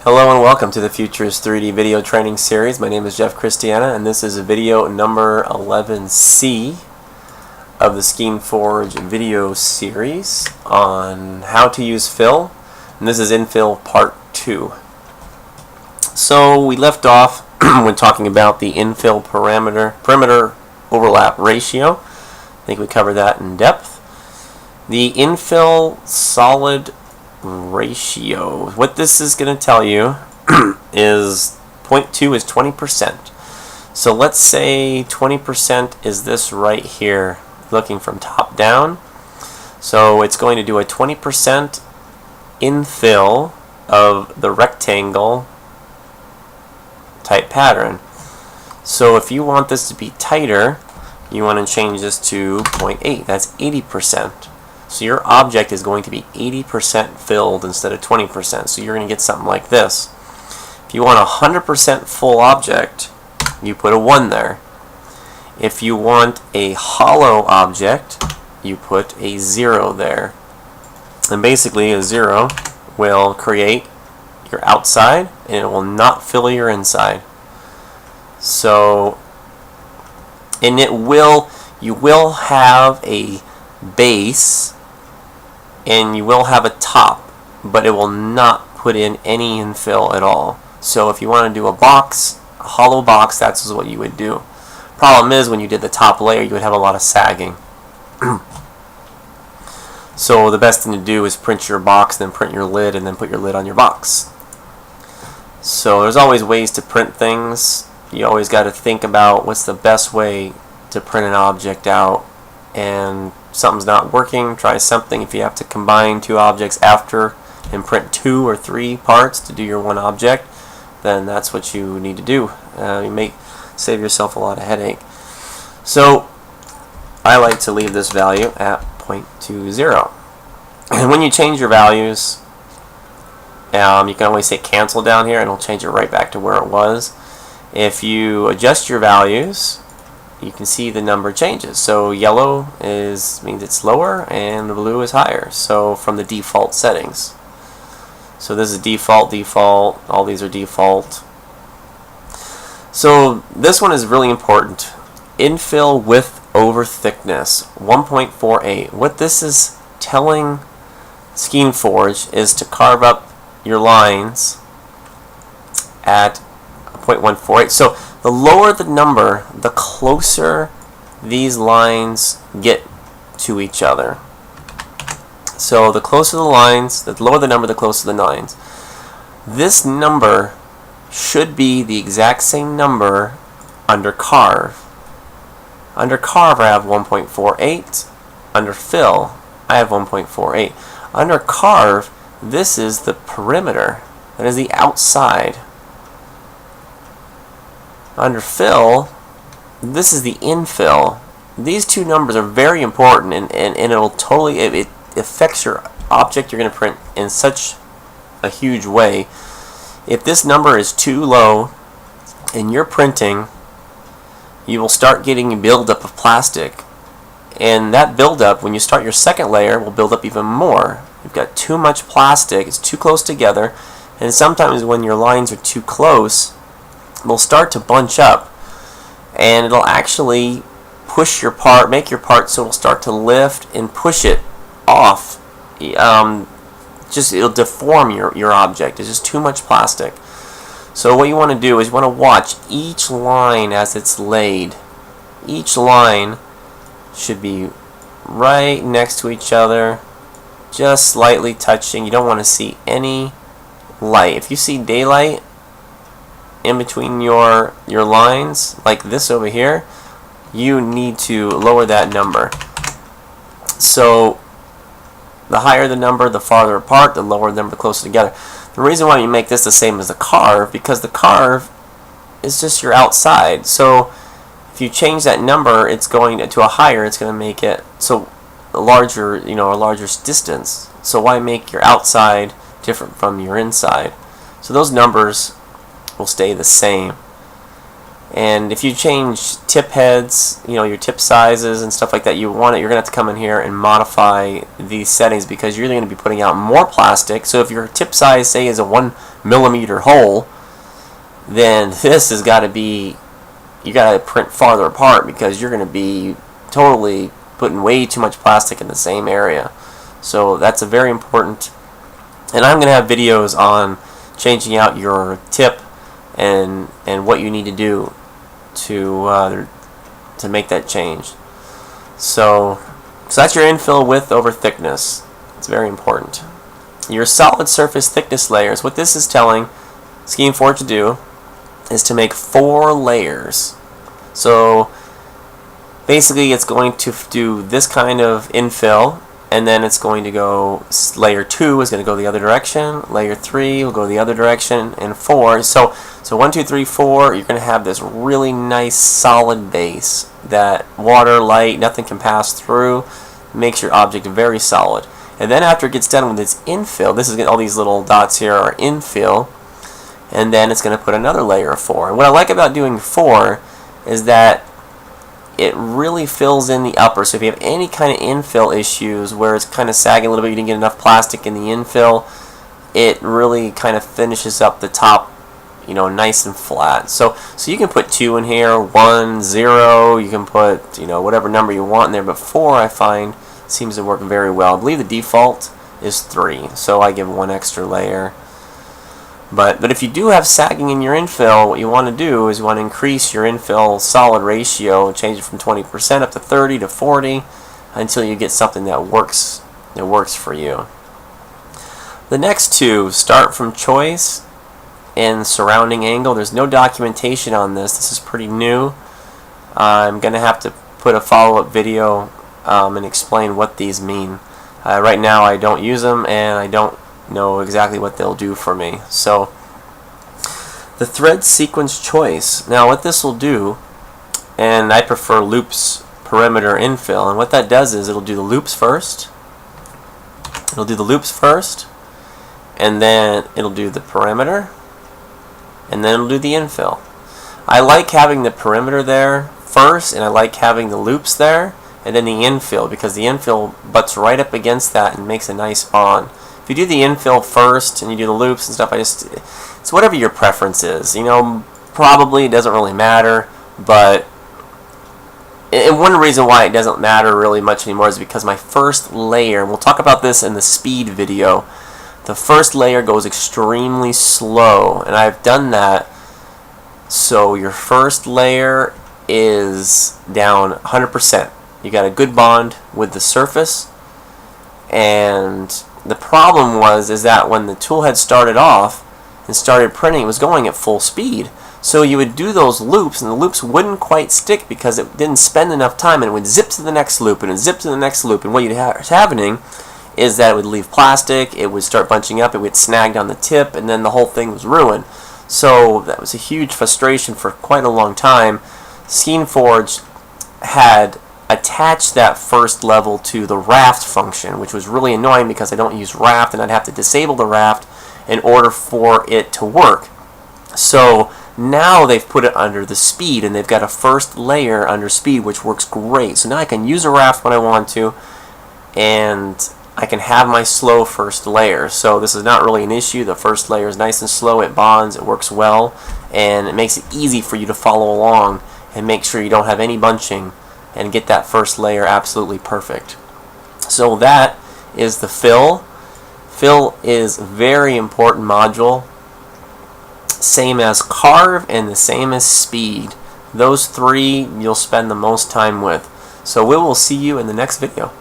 Hello and welcome to the Futures 3D video training series. My name is Jeff Christiana and this is video number 11C of the Skeinforge video series on how to use fill, and this is Infill part 2. So we left off when talking about the infill perimeter overlap ratio. I think we covered that in depth. The infill solid ratio. What this is going to tell you is 0.2 is 20%. So let's say 20% is this right here, looking from top down. So it's going to do a 20% infill of the rectangle type pattern. So if you want this to be tighter, you want to change this to 0.8. That's 80%. So your object is going to be 80% filled instead of 20%. So you're going to get something like this. If you want a 100% full object, you put a 1 there. If you want a hollow object, you put a 0 there. And basically a 0 will create your outside and it will not fill your inside. So, and you will have a base and you will have a top, but it will not put in any infill at all. So if you want to do a box, a hollow box, that's what you would do. Problem is, when you did the top layer, you would have a lot of sagging. So the best thing to do is print your box, then print your lid, and then put your lid on your box. So there's always ways to print things. You always got to think about what's the best way to print an object out, and something's not working, try something. If you have to combine two objects after and print 2 or 3 parts to do your one object, then that's what you need to do. You may save yourself a lot of headache. So I like to leave this value at 0.20. And when you change your values, you can always say cancel down here and it'll change it right back to where it was. If you adjust your values, you can see the number changes. So yellow means it's lower and the blue is higher. So from the default settings. So this is default, all these are default. So this one is really important. Infill width over thickness, 1.48. What this is telling Skeinforge is to carve up your lines at 0.148. So the lower the number, the closer these lines get to each other. So the closer the lines, the lower the number, the closer the lines. This number should be the exact same number under carve. Under carve I have 1.48. Under fill I have 1.48. Under carve, this is the perimeter. That is the outside. Under fill, this is the infill. These two numbers are very important, and it'll totally, it affects your object you're going to print in such a huge way. If this number is too low and you're printing, you will start getting a buildup of plastic, and that buildup, when you start your second layer, will build up even more. You've got too much plastic, it's too close together, and sometimes when your lines are too close, will start to bunch up, and it'll actually push your part, make your part so it'll start to lift and push it off. It'll deform your object. It's just too much plastic. So what you want to do is you want to watch each line as it's laid. Each line should be right next to each other, just slightly touching. You don't want to see any light. If you see daylight in between your lines, like this over here, you need to lower that number. So the higher the number, the farther apart, the lower the number, the closer together. The reason why you make this the same as the carve, because the carve is just your outside. So if you change that number, it's going to a higher, it's going to make it so a larger distance. So why make your outside different from your inside? So those numbers will stay the same. And if you change tip heads, your tip sizes and stuff like that, you're going to have to come in here and modify these settings, because you're going to be putting out more plastic. So if your tip size, say, is a 1 millimeter hole, then this has got to be, you got to print farther apart, because you're going to be totally putting way too much plastic in the same area. So that's a very important, and I'm going to have videos on changing out your tip and what you need to do to make that change. So that's your infill width over thickness. It's very important. Your solid surface thickness layers, what this is telling Skeinforge to do is to make 4 layers. So basically it's going to do this kind of infill, and then it's going to go, layer 2 is going to go the other direction, layer 3 will go the other direction, and 4. So 1, 2, 3, 4, you're going to have this really nice solid base that water, light, nothing can pass through, makes your object very solid. And then after it gets done with its infill, this is all these little dots here are infill, and then it's going to put another layer of 4. And what I like about doing 4 is that it really fills in the upper. So if you have any kind of infill issues where it's kind of sagging a little bit, you didn't get enough plastic in the infill, it really kind of finishes up the top, you know, nice and flat. So you can put 2 in here, 1, 0, you can put, you know, whatever number you want in there, but 4 I find seems to work very well. I believe the default is 3, so I give 1 extra layer. But if you do have sagging in your infill, what you want to do is you want to increase your infill solid ratio, change it from 20% up to 30 to 40 until you get something that works for you. The next 2, start from choice and surrounding angle. There's no documentation on this. This is pretty new. I'm going to have to put a follow-up video and explain what these mean. Right now I don't use them, and I don't know exactly what they'll do for me. So the thread sequence choice, now what this will do, and I prefer loops perimeter infill, and what that does is it'll do the loops first, and then it'll do the perimeter, and then it'll do the infill. I like having the perimeter there first, and I like having the loops there, and then the infill, because the infill butts right up against that and makes a nice bond. If you do the infill first and you do the loops and stuff, it's whatever your preference is. You know, probably it doesn't really matter, but and one reason why it doesn't matter really much anymore is because my first layer, and we'll talk about this in the speed video, the first layer goes extremely slow, and I've done that. So your first layer is down 100%. You got a good bond with the surface, and the problem is that when the tool had started off and started printing, it was going at full speed. So you would do those loops, and the loops wouldn't quite stick because it didn't spend enough time, and it would zip to the next loop, and it would zip to the next loop, and what you'd have happening is that it would leave plastic, it would start bunching up, it would snag on the tip, and then the whole thing was ruined. So that was a huge frustration for quite a long time. Skeinforge had attached that first level to the raft function, which was really annoying because I don't use raft, and I'd have to disable the raft in order for it to work. So now they've put it under the speed, and they've got a first layer under speed, which works great. So now I can use a raft when I want to, and I can have my slow first layer. So this is not really an issue. The first layer is nice and slow, it bonds, it works well, and it makes it easy for you to follow along and make sure you don't have any bunching and get that first layer absolutely perfect. So that is the fill. Fill is a very important module. Same as carve and the same as speed. Those 3 you'll spend the most time with. So we will see you in the next video.